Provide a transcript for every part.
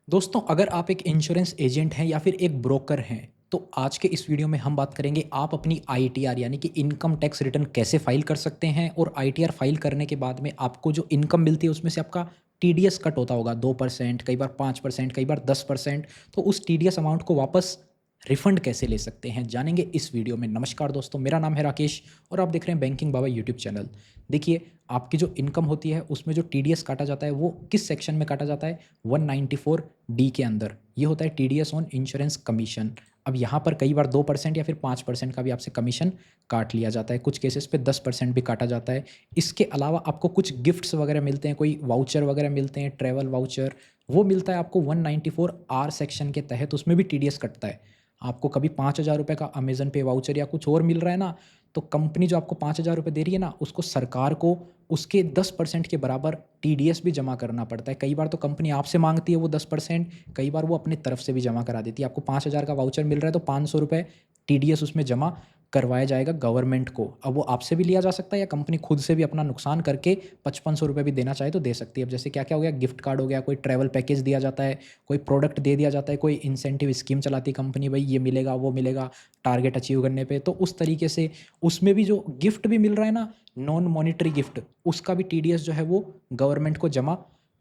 दोस्तों, अगर आप एक इंश्योरेंस एजेंट हैं या फिर एक ब्रोकर हैं, तो आज के इस वीडियो में हम बात करेंगे आप अपनी आईटीआर यानी कि इनकम टैक्स रिटर्न कैसे फाइल कर सकते हैं और आईटीआर फाइल करने के बाद में आपको जो इनकम मिलती है उसमें से आपका टीडीएस कट होता होगा 2%, कई बार 5%, कई बार 10%। तो उस टीडीएस अमाउंट को वापस रिफंड कैसे ले सकते हैं, जानेंगे इस वीडियो में। नमस्कार दोस्तों, मेरा नाम है राकेश और आप देख रहे हैं बैंकिंग बाबा यूट्यूब चैनल। देखिए, आपकी जो इनकम होती है उसमें जो टीडीएस काटा जाता है वो किस सेक्शन में काटा जाता है? 194 डी के अंदर। ये होता है टीडीएस ऑन इंश्योरेंस कमीशन। अब यहाँ पर कई बार 2% या फिर 5% का भी आपसे कमीशन काट लिया जाता है, कुछ केसेस पे 10% भी काटा जाता है। इसके अलावा आपको कुछ गिफ्ट्स वगैरह मिलते हैं, कोई वाउचर वगैरह मिलते हैं, ट्रैवल वाउचर, वो मिलता है आपको 194 आर सेक्शन के तहत, उसमें भी टीडीएस कटता है। आपको कभी 5,000 रुपये का अमेजन पे वाउचर या कुछ और मिल रहा है ना, तो कंपनी जो आपको 5,000 रुपये दे रही है ना, उसको सरकार को उसके 10% के बराबर टीडीएस भी जमा करना पड़ता है। कई बार तो कंपनी आपसे मांगती है वो 10%, कई बार वो अपनी तरफ से भी जमा करा देती है। आपको 5,000 का वाउचर मिल रहा है तो 500 रुपये टीडीएस उसमें जमा करवाया जाएगा गवर्नमेंट को। अब वो आपसे भी लिया जा सकता है या कंपनी खुद से भी अपना नुकसान करके 5500 रुपये भी देना चाहे तो दे सकती है। अब जैसे क्या क्या हो गया, गिफ्ट कार्ड हो गया, कोई ट्रैवल पैकेज दिया जाता है, कोई प्रोडक्ट दे दिया जाता है, कोई इंसेंटिव स्कीम चलाती है कंपनी, भाई ये मिलेगा वो मिलेगा टारगेट अचीव करने पे, तो उस तरीके से उसमें भी जो गिफ्ट भी मिल रहा है ना, नॉन मॉनिटरी गिफ्ट, उसका भी टीडीएस जो है वो गवर्नमेंट को जमा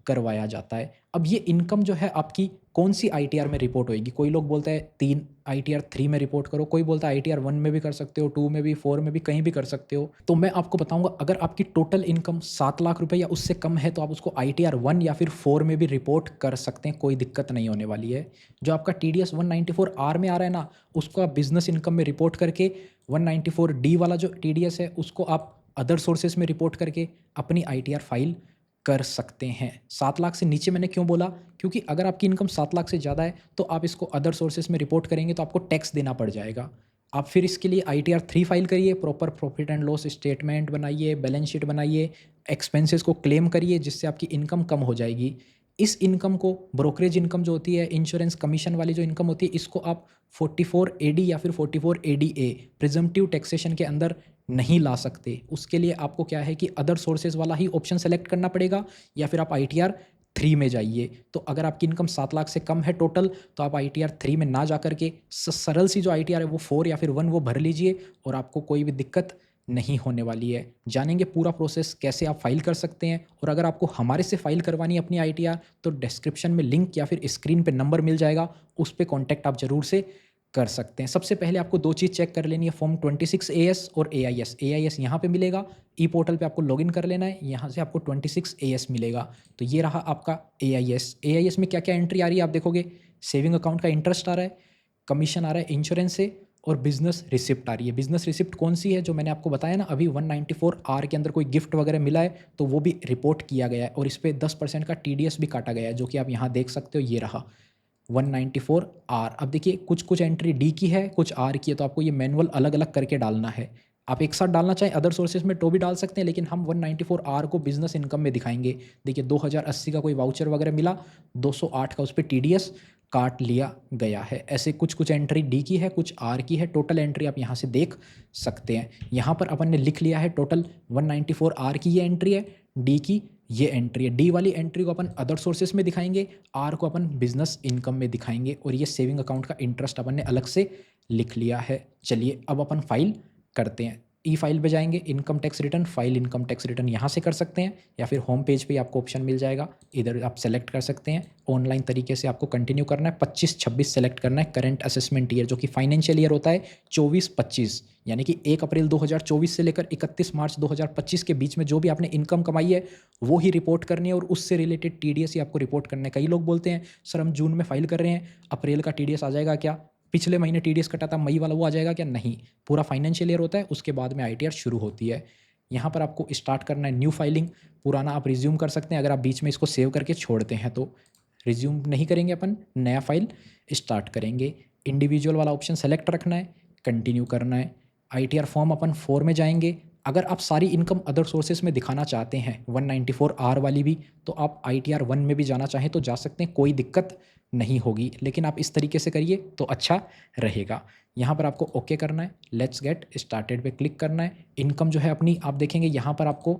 करवाया जाता है। अब ये इनकम जो है आपकी कौन सी आईटीआर में रिपोर्ट होएगी? कोई लोग बोलते हैं 3 आईटीआर 3 में रिपोर्ट करो, कोई बोलता है आईटीआर 1 में भी कर सकते हो, 2 में भी, 4 में भी, कहीं भी कर सकते हो। तो मैं आपको बताऊंगा, अगर आपकी टोटल इनकम 7 लाख रुपए या उससे कम है तो आप उसको आईटीआर 1 या फिर 4 में भी रिपोर्ट कर सकते हैं, कोई दिक्कत नहीं होने वाली है। जो आपका टीडीएस 194 आर में आ रहा है ना, उसको आप बिजनेस इनकम में रिपोर्ट करके 194 डी वाला जो टीडीएस है उसको आप अदर सोर्सेज में रिपोर्ट करके अपनी आईटीआर फाइल कर सकते हैं। 7 लाख से नीचे मैंने क्यों बोला? क्योंकि अगर आपकी इनकम 7 लाख से ज़्यादा है तो आप इसको अदर सोर्सेज में रिपोर्ट करेंगे तो आपको टैक्स देना पड़ जाएगा। आप फिर इसके लिए आईटीआर 3 फाइल करिए, proper profit and loss statement बनाइए, बैलेंस शीट बनाइए, एक्सपेंसेस को क्लेम करिए, जिससे आपकी इनकम कम हो जाएगी। इस इनकम को, ब्रोकरेज इनकम जो होती है, इंश्योरेंस कमीशन वाली जो इनकम होती है, इसको आप 44 एडी या फिर 44 एडीए प्रिजम्पटिव टैक्सेशन के अंदर नहीं ला सकते। उसके लिए आपको क्या है कि अदर सोर्सेज वाला ही ऑप्शन सेलेक्ट करना पड़ेगा या फिर आप आईटीआर 3 में जाइए। तो अगर आपकी इनकम 7 लाख से कम है टोटल, तो आप आईटीआर 3 में ना जा करके सरल सी जो आईटीआर है वो 4 या फिर 1 वो भर लीजिए और आपको कोई भी दिक्कत नहीं होने वाली है। जानेंगे पूरा प्रोसेस कैसे आप फाइल कर सकते हैं, और अगर आपको हमारे से फाइल करवानी है अपनी आईटीआर तो डिस्क्रिप्शन में लिंक या फिर स्क्रीन पे नंबर मिल जाएगा, उस पे कांटेक्ट आप ज़रूर से कर सकते हैं। सबसे पहले आपको 2 चीज़ चेक कर लेनी है, फॉर्म 26 एएस और एआईएस। एआईएस यहाँ पे मिलेगा, ई पोर्टल पे आपको लॉगिन कर लेना है, यहाँ से आपको 26 एएस मिलेगा। तो ये रहा आपका एआईएस। एआईएस में क्या क्या एंट्री आ रही है आप देखोगे, सेविंग अकाउंट का इंटरेस्ट आ रहा है, कमीशन आ रहा है इंश्योरेंस से, और बिजनेस रिसिप्ट आ रही है। बिजनेस रिसिप्ट कौन सी है? जो मैंने आपको बताया ना अभी, 194 आर के अंदर कोई गिफ्ट वगैरह मिला है तो वो भी रिपोर्ट किया गया है और इस पर 10% का टीडीएस भी काटा गया है, जो कि आप यहाँ देख सकते हो। ये रहा 194 आर। अब देखिए, कुछ कुछ एंट्री डी की है, कुछ आर की है, तो आपको ये मैनुअल अलग अलग करके डालना है। आप एक साथ डालना चाहें अदर सोर्सेज में तो भी डाल सकते हैं, लेकिन हम 194 आर को बिजनेस इनकम में दिखाएंगे। देखिए, 2080 का कोई वाउचर वगैरह मिला, 208 का उस पर टीडीएस काट लिया गया है। ऐसे कुछ कुछ एंट्री डी की है, कुछ आर की है। टोटल एंट्री आप यहाँ से देख सकते हैं। यहाँ पर अपन ने लिख लिया है टोटल 194 आर की ये एंट्री है, डी की ये एंट्री है। डी वाली एंट्री को अपन अदर सोर्सेज में दिखाएंगे, आर को अपन बिजनेस इनकम में दिखाएंगे, और ये सेविंग अकाउंट का इंटरेस्ट अपन ने अलग से लिख लिया है। चलिए अब अपन फाइल करते हैं। ई फाइल पे जाएंगे, income tax return, file income tax return यहाँ से कर सकते हैं, या फिर होम पेज पे आपको ऑप्शन मिल जाएगा, इधर आप सेलेक्ट कर सकते हैं। ऑनलाइन तरीके से आपको कंटिन्यू करना है, 25-26 सेलेक्ट करना है, करंट असेसमेंट ईयर, जो कि फाइनेंशियल ईयर होता है 24-25, यानी कि 1 अप्रैल 2024 से लेकर 31 मार्च 2025 के बीच में जो भी आपने इनकम कमाई है वो ही रिपोर्ट करनी है, और उससे रिलेटेड टीडीएस ही आपको रिपोर्ट करना है। कई लोग बोलते हैं सर हम जून में फाइल कर रहे हैं, अप्रैल का टीडीएस आ जाएगा क्या? पिछले महीने टीडीएस कटा था मई वाला, वो आ जाएगा क्या? नहीं, पूरा फाइनेंशियल ईयर होता है, उसके बाद में आईटीआर शुरू होती है। यहाँ पर आपको स्टार्ट करना है न्यू फाइलिंग, पुराना आप रिज्यूम कर सकते हैं अगर आप बीच में इसको सेव करके छोड़ते हैं तो। रिज्यूम नहीं करेंगे अपन, नया फाइल स्टार्ट करेंगे। इंडिविजुअल वाला ऑप्शन सेलेक्ट रखना है, कंटिन्यू करना है। आईटीआर फॉर्म अपन 4 में जाएंगे। अगर आप सारी इनकम अदर सोर्सेज में दिखाना चाहते हैं 194 आर वाली भी, तो आप आईटीआर 1 में भी जाना चाहें तो जा सकते हैं, कोई दिक्कत नहीं होगी, लेकिन आप इस तरीके से करिए तो अच्छा रहेगा। यहाँ पर आपको ओके करना है, लेट्स गेट स्टार्टेड पे क्लिक करना है। इनकम जो है अपनी आप देखेंगे यहाँ पर आपको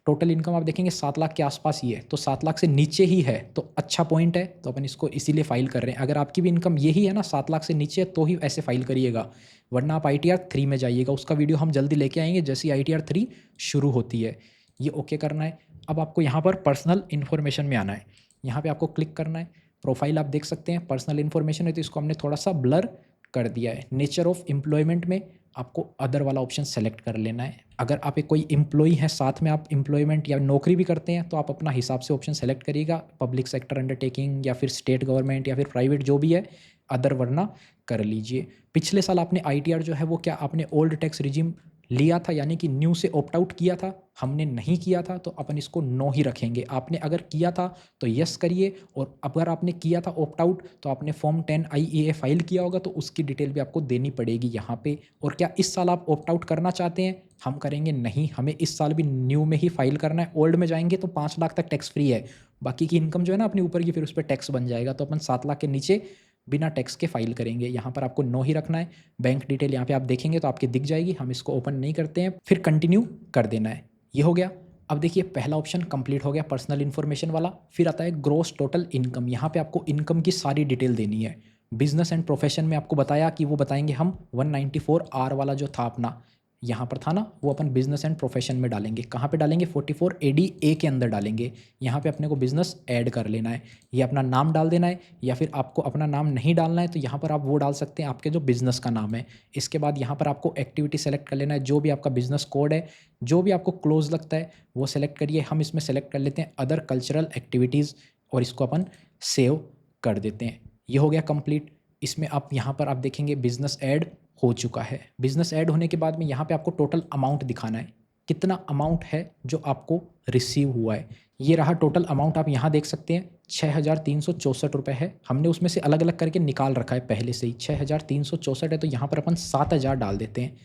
टोटल इनकम आप देखेंगे 7 लाख के आसपास ही है, तो 7 लाख से नीचे ही है तो अच्छा पॉइंट है, तो अपन इसको इसीलिए फाइल कर रहे हैं। अगर आपकी भी इनकम यही है ना 7 लाख से नीचे, तो ही ऐसे फाइल करिएगा, वरना आप ITR 3 में जाइएगा। उसका वीडियो हम जल्दी लेके आएंगे जैसे ही ITR 3 शुरू होती है। ये ओके करना है। अब आपको यहाँ पर पर्सनल इन्फॉर्मेशन में आना है, यहाँ पर आपको क्लिक करना है। प्रोफाइल आप देख सकते हैं पर्सनल इन्फॉर्मेशन है, तो इसको हमने थोड़ा सा ब्लर कर दिया है। नेचर ऑफ एम्प्लॉयमेंट में आपको अदर वाला ऑप्शन सेलेक्ट कर लेना है। अगर आप एक कोई एम्प्लॉई है, साथ में आप एम्प्लॉयमेंट या नौकरी भी करते हैं, तो आप अपना हिसाब से ऑप्शन सेलेक्ट करिएगा, पब्लिक सेक्टर अंडरटेकिंग या फिर स्टेट गवर्नमेंट या फिर प्राइवेट जो भी है, अदर वरना कर लीजिए। पिछले साल आपने ITR जो है वो क्या आपने ओल्ड टैक्स रिजिम लिया था, यानी कि न्यू से ऑप्ट आउट किया था? हमने नहीं किया था, तो अपन इसको नो ही रखेंगे। आपने अगर किया था तो यस करिए, और अगर आपने किया था ऑप्ट आउट तो आपने फॉर्म 10 IEA फाइल किया होगा, तो उसकी डिटेल भी आपको देनी पड़ेगी यहाँ पे। और क्या इस साल आप ऑप्ट आउट करना चाहते हैं? हम करेंगे नहीं, हमें इस साल भी न्यू में ही फाइल करना है। ओल्ड में जाएंगे तो 5 लाख तक टैक्स फ्री है, बाकी की इनकम जो है ना अपनी ऊपर की, फिर उस पर टैक्स बन जाएगा। तो अपन 7 लाख के नीचे बिना टैक्स के फाइल करेंगे। यहाँ पर आपको नो ही रखना है। बैंक डिटेल यहाँ पे आप देखेंगे तो आपके दिख जाएगी, हम इसको ओपन नहीं करते हैं, फिर कंटिन्यू कर देना है। ये हो गया। अब देखिए पहला ऑप्शन कंप्लीट हो गया, पर्सनल इन्फॉर्मेशन वाला। फिर आता है ग्रॉस टोटल इनकम। यहाँ पे आपको इनकम की सारी डिटेल देनी है। बिजनेस एंड प्रोफेशन में आपको बताया कि वो बताएंगे हम 194R वाला जो था अपना, यहाँ पर था ना, वो अपन बिजनेस एंड प्रोफेशन में डालेंगे। कहाँ पे डालेंगे? 44ADA के अंदर डालेंगे। यहाँ पे अपने को बिजनेस ऐड कर लेना है, ये अपना नाम डाल देना है, या फिर आपको अपना नाम नहीं डालना है तो यहाँ पर आप वो डाल सकते हैं आपके जो बिज़नेस का नाम है। इसके बाद यहाँ पर आपको एक्टिविटी सेलेक्ट कर लेना है, जो भी आपका बिजनेस कोड है, जो भी आपको क्लोज लगता है वो सेलेक्ट करिए। हम इसमें सेलेक्ट कर लेते हैं अदर कल्चरल एक्टिविटीज़, और इसको अपन सेव कर देते हैं। ये हो गया कंप्लीट। इसमें आप यहाँ पर आप देखेंगे बिजनेस ऐड हो चुका है। बिजनेस ऐड होने के बाद में यहाँ पे आपको टोटल अमाउंट दिखाना है, कितना अमाउंट है जो आपको रिसीव हुआ है। ये रहा टोटल अमाउंट, आप यहाँ देख सकते हैं 6,364 रुपये है। हमने उसमें से अलग अलग करके निकाल रखा है पहले से ही। 6,364 है, तो यहाँ पर अपन 7,000 डाल देते हैं।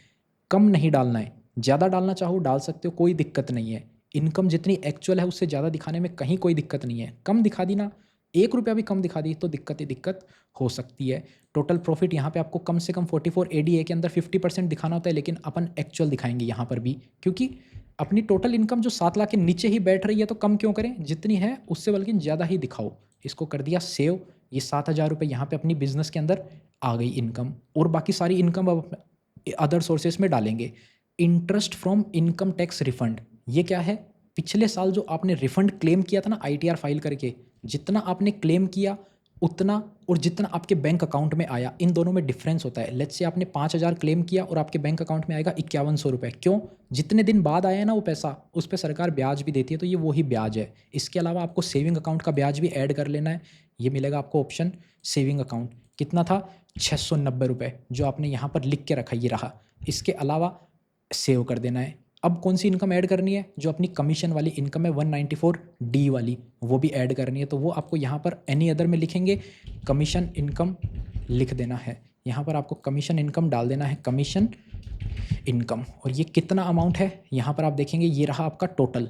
कम नहीं डालना है, ज़्यादा डालना चाहो डाल सकते हो, कोई दिक्कत नहीं है। इनकम जितनी एक्चुअल है उससे ज़्यादा दिखाने में कहीं कोई दिक्कत नहीं है। कम दिखा दी ना, 1 रुपया भी कम दिखा दी तो दिक्कत ही दिक्कत हो सकती है। टोटल प्रॉफिट यहाँ पे आपको कम से कम 44ADA के अंदर 50% दिखाना होता है, लेकिन अपन एक्चुअल दिखाएंगे यहाँ पर भी, क्योंकि अपनी टोटल इनकम जो 7 लाख के नीचे ही बैठ रही है, तो कम क्यों करें, जितनी है उससे बल्कि ज़्यादा ही दिखाओ। इसको कर दिया सेव। ये 7,000 रुपये यहाँ पे अपनी बिजनेस के अंदर आ गई इनकम, और बाकी सारी इनकम अब अदर सोर्सेस में डालेंगे। Interest from income tax refund, ये क्या है? पिछले साल जो आपने रिफंड क्लेम किया था ना ITR फाइल करके, जितना आपने क्लेम किया उतना, और जितना आपके बैंक अकाउंट में आया, इन दोनों में डिफरेंस होता है। लेट्स से आपने 5,000 क्लेम किया और आपके बैंक अकाउंट में आएगा 5,100 रुपये। क्यों? जितने दिन बाद आया ना वो पैसा, उस पर सरकार ब्याज भी देती है, तो ये वही ब्याज है। इसके अलावा आपको सेविंग अकाउंट का ब्याज भी ऐड कर लेना है। ये मिलेगा आपको ऑप्शन सेविंग अकाउंट। कितना था? 690 रुपये, जो आपने यहाँ पर लिख के रखा, ये रहा। इसके अलावा सेव कर देना है। अब कौन सी इनकम ऐड करनी है? जो अपनी कमीशन वाली इनकम है 194D वाली, वो भी ऐड करनी है। तो वो आपको यहाँ पर एनी अदर में लिखेंगे, कमीशन इनकम लिख देना है। यहाँ पर आपको कमीशन इनकम डाल देना है, कमीशन इनकम। और ये कितना अमाउंट है यहाँ पर आप देखेंगे, ये रहा आपका टोटल।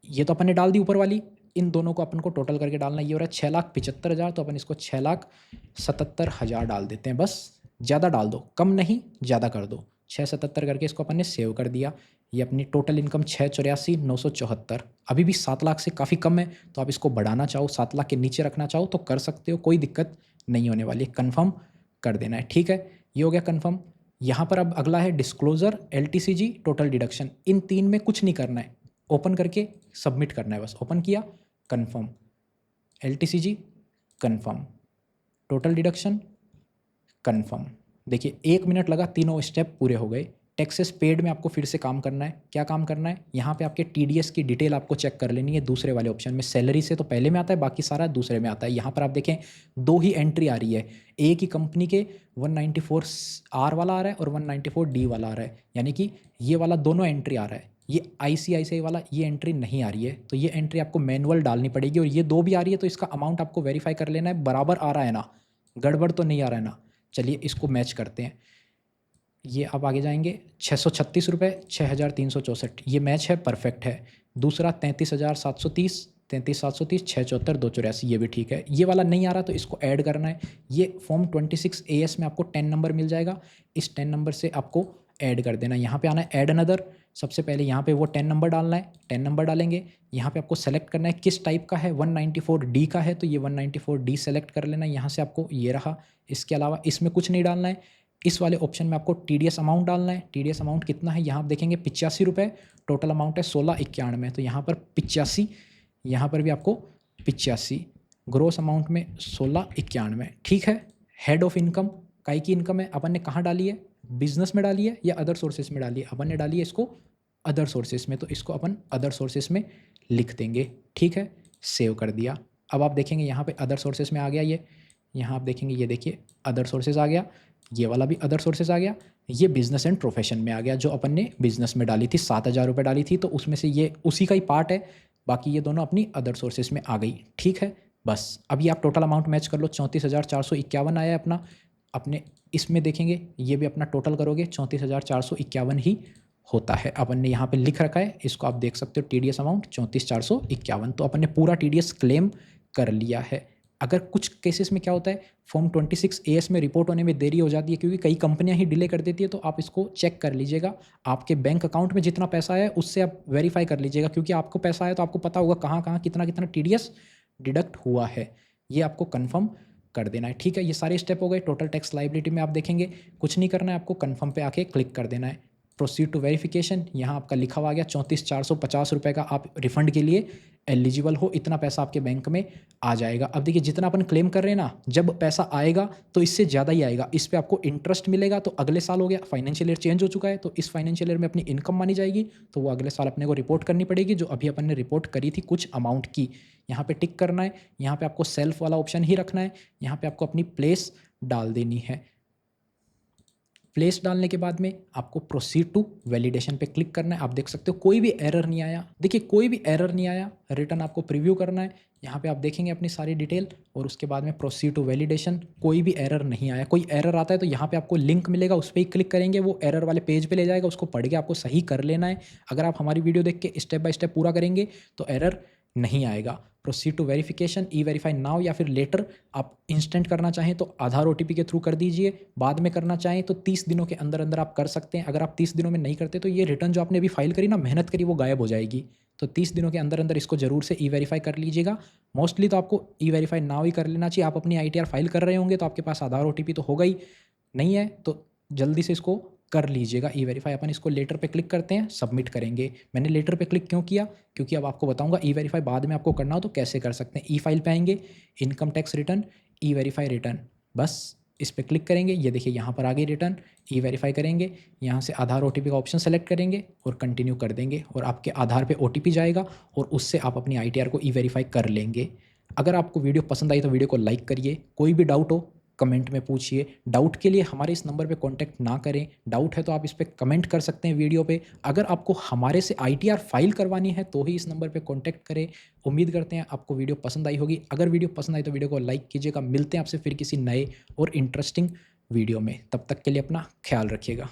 ये तो अपन ने डाल दी ऊपर वाली, इन दोनों को अपन को टोटल करके डालना। ये हो रहा है 6,75,000, तो अपन इसको 6,77,000 डाल देते हैं। बस, ज़्यादा डाल दो, कम नहीं ज़्यादा कर दो। 677 करके इसको अपन ने सेव कर दिया। ये अपनी टोटल इनकम 6,84,974, अभी भी 7 लाख से काफ़ी कम है। तो आप इसको बढ़ाना चाहो, 7 लाख के नीचे रखना चाहो तो कर सकते हो, कोई दिक्कत नहीं होने वाली। कन्फर्म कर देना है, ठीक है। ये हो गया कन्फर्म। यहाँ पर अब अगला है डिस्क्लोजर, LTCG, टोटल डिडक्शन। इन 3 में कुछ नहीं करना है, ओपन करके सबमिट करना है बस। ओपन किया, confirm, LTCG confirm, total deduction confirm. देखिए 1 मिनट लगा, तीनों स्टेप पूरे हो गए। टैक्सेस पेड में आपको फिर से काम करना है। क्या काम करना है? यहाँ पे आपके TDS की डिटेल आपको चेक कर लेनी है दूसरे वाले ऑप्शन में। सैलरी से तो पहले में आता है, बाकी सारा दूसरे में आता है। यहाँ पर आप देखें 2 ही एंट्री आ रही है, एक ही कंपनी के 194R वाला आ रहा है और 194D वाला आ रहा है, यानी कि ये वाला दोनों एंट्री आ रहा है। ये ICICI वाला ये एंट्री नहीं आ रही है, तो ये एंट्री आपको मैनुअल डालनी पड़ेगी। और ये 2 भी आ रही है, तो इसका अमाउंट आपको वेरीफाई कर लेना है, बराबर आ रहा है ना, गड़बड़ तो नहीं आ रहा है ना। चलिए इसको मैच करते हैं। ये आप आगे जाएंगे, 636 रुपये, 6,364, ये मैच है, परफेक्ट है। दूसरा 33,730, 33,730, 674, 284, ये भी ठीक है। ये वाला नहीं आ रहा तो इसको ऐड करना है। ये फॉर्म 26AS में आपको 10 नंबर मिल जाएगा, इस 10 नंबर से आपको ऐड कर देना। यहाँ पे आना है ऐड अनदर, सबसे पहले यहाँ पे वो 10 नंबर डालना है, 10 नंबर डालेंगे। यहाँ पे आपको सेलेक्ट करना है किस टाइप का है, 194D का है तो ये 194D सेलेक्ट कर लेना है। यहाँ से आपको ये रहा, इसके अलावा इसमें कुछ नहीं डालना है। इस वाले ऑप्शन में आपको TDS अमाउंट डालना है। TDS अमाउंट कितना है, यहाँ आप देखेंगे 85 रुपये, टोटल अमाउंट है 1691, तो यहाँ पर 85, यहाँ पर भी आपको 85, ग्रोस अमाउंट में 1691। ठीक है। हेड ऑफ इनकम, काई की इनकम है, अपन ने कहाँ डाली है, बिजनेस में डाली है या अदर सोर्सेज में डाली है, अपन ने डाली है इसको अदर सोर्सेज में, तो इसको अपन अदर सोर्सेज में लिख देंगे। ठीक है, सेव कर दिया। अब आप देखेंगे यहाँ पे अदर सोर्सेज में आ गया ये, यहाँ आप देखेंगे ये देखिए अदर सोर्सेज आ गया, ये वाला भी अदर सोर्सेज आ गया, ये बिजनेस एंड प्रोफेशन में आ गया, जो अपन ने बिजनेस में डाली थी 7,000 रुपये डाली थी, तो उसमें से ये उसी का ही पार्ट है, बाकी ये दोनों अपनी अदर सोर्सेज में आ गई। ठीक है, बस अभी आप टोटल अमाउंट मैच कर लो, 34,451 आया है अपना। अपने इसमें देखेंगे ये भी अपना टोटल करोगे 34,451 ही होता है। अपन ने यहाँ पे लिख रखा है, इसको आप देख सकते हो, TDS अमाउंट 34,451, तो अपन ने पूरा TDS क्लेम कर लिया है। अगर कुछ केसेस में क्या होता है, फॉर्म 26AS में रिपोर्ट होने में देरी हो जाती है क्योंकि कई कंपनियां ही डिले कर देती है, तो आप इसको चेक कर लीजिएगा। आपके बैंक अकाउंट में जितना पैसा है उससे आप वेरीफाई कर लीजिएगा, क्योंकि आपको पैसा है तो आपको पता होगा कहाँ कहाँ कितना कितना TDS डिडक्ट हुआ है, ये आपको कन्फर्म कर देना है। ठीक है, ये सारे स्टेप हो गए। टोटल टैक्स लाइबिलिटी में आप देखेंगे कुछ नहीं करना है, आपको कन्फर्म पे आके क्लिक कर देना है। प्रोसीड टू वेरिफिकेशन, यहाँ आपका लिखा हुआ आ गया 34,450 रुपये का आप रिफंड के लिए एलिजिबल हो, इतना पैसा आपके बैंक में आ जाएगा। अब देखिए जितना अपन क्लेम कर रहे हैं ना, जब पैसा आएगा तो इससे ज़्यादा ही आएगा, इस पर आपको इंटरेस्ट मिलेगा। तो अगले साल हो गया, फाइनेंशियल ईयर चेंज हो चुका है, तो इस फाइनेंशियल ईयर में अपनी इनकम मानी जाएगी, तो वो अगले साल अपने को रिपोर्ट करनी पड़ेगी, जो अभी अपन ने रिपोर्ट करी थी कुछ अमाउंट की। यहाँ पे टिक करना है, यहाँ पे आपको सेल्फ वाला ऑप्शन ही रखना है, यहाँ पे आपको अपनी प्लेस डाल देनी है। प्लेस डालने के बाद में आपको प्रोसीड टू वैलिडेशन पे क्लिक करना है। आप देख सकते हो कोई भी एरर नहीं आया, देखिए कोई भी एरर नहीं आया। रिटर्न आपको प्रीव्यू करना है, यहाँ पे आप देखेंगे अपनी सारी डिटेल, और उसके बाद में प्रोसीड टू वैलिडेशन, कोई भी एरर नहीं आया। कोई एरर आता है तो यहाँ पे आपको लिंक मिलेगा, उस पर ही क्लिक करेंगे, वो एरर वाले पेज पे ले जाएगा, उसको पढ़ के आपको सही कर लेना है। अगर आप हमारी वीडियो देख के स्टेप बाय स्टेप पूरा करेंगे तो एरर नहीं आएगा। Proceed to verification, e verify now या फिर लेटर, आप इंस्टेंट करना चाहें तो आधार OTP के थ्रू कर दीजिए, बाद में करना चाहें तो 30 दिनों के अंदर अंदर आप कर सकते हैं। अगर आप 30 दिनों में नहीं करते तो ये रिटर्न जो आपने अभी फाइल करी ना, मेहनत करी, वो गायब हो जाएगी। तो 30 दिनों के अंदर अंदर इसको जरूर से ई वेरीफाई कर लीजिएगा। मोस्टली तो आपको ई वेरीफाई नाउ ही कर लेना चाहिए। आप अपनी ITR फाइल कर रहे होंगे तो आपके पास आधार OTP तो होगा ही, नहीं है तो जल्दी से इसको कर लीजिएगा ई वेरीफाई। अपन इसको लेटर पे क्लिक करते हैं, सबमिट करेंगे। मैंने लेटर पे क्लिक क्यों किया, क्योंकि अब आपको बताऊंगा ई वेरीफाई बाद में आपको करना हो तो कैसे कर सकते हैं। ई फाइल पे आएंगे, इनकम टैक्स रिटर्न, ई वेरीफाई रिटर्न, बस इस पर क्लिक करेंगे। ये देखिए यहाँ पर आ गई रिटर्न, ई वेरीफाई करेंगे, यहाँ से आधार OTP का ऑप्शन सेलेक्ट करेंगे और कंटिन्यू कर देंगे, और आपके आधार पे OTP जाएगा और उससे आप अपनी ITR को ई वेरीफाई कर लेंगे। अगर आपको वीडियो पसंद आई तो वीडियो को लाइक करिए। कोई भी डाउट हो कमेंट में पूछिए। डाउट के लिए हमारे इस नंबर पे कांटेक्ट ना करें, डाउट है तो आप इस पर कमेंट कर सकते हैं वीडियो पे। अगर आपको हमारे से ITR फाइल करवानी है तो ही इस नंबर पे कांटेक्ट करें। उम्मीद करते हैं आपको वीडियो पसंद आई होगी। अगर वीडियो पसंद आई तो वीडियो को लाइक कीजिएगा। मिलते हैं आपसे फिर किसी नए और इंटरेस्टिंग वीडियो में, तब तक के लिए अपना ख्याल रखिएगा।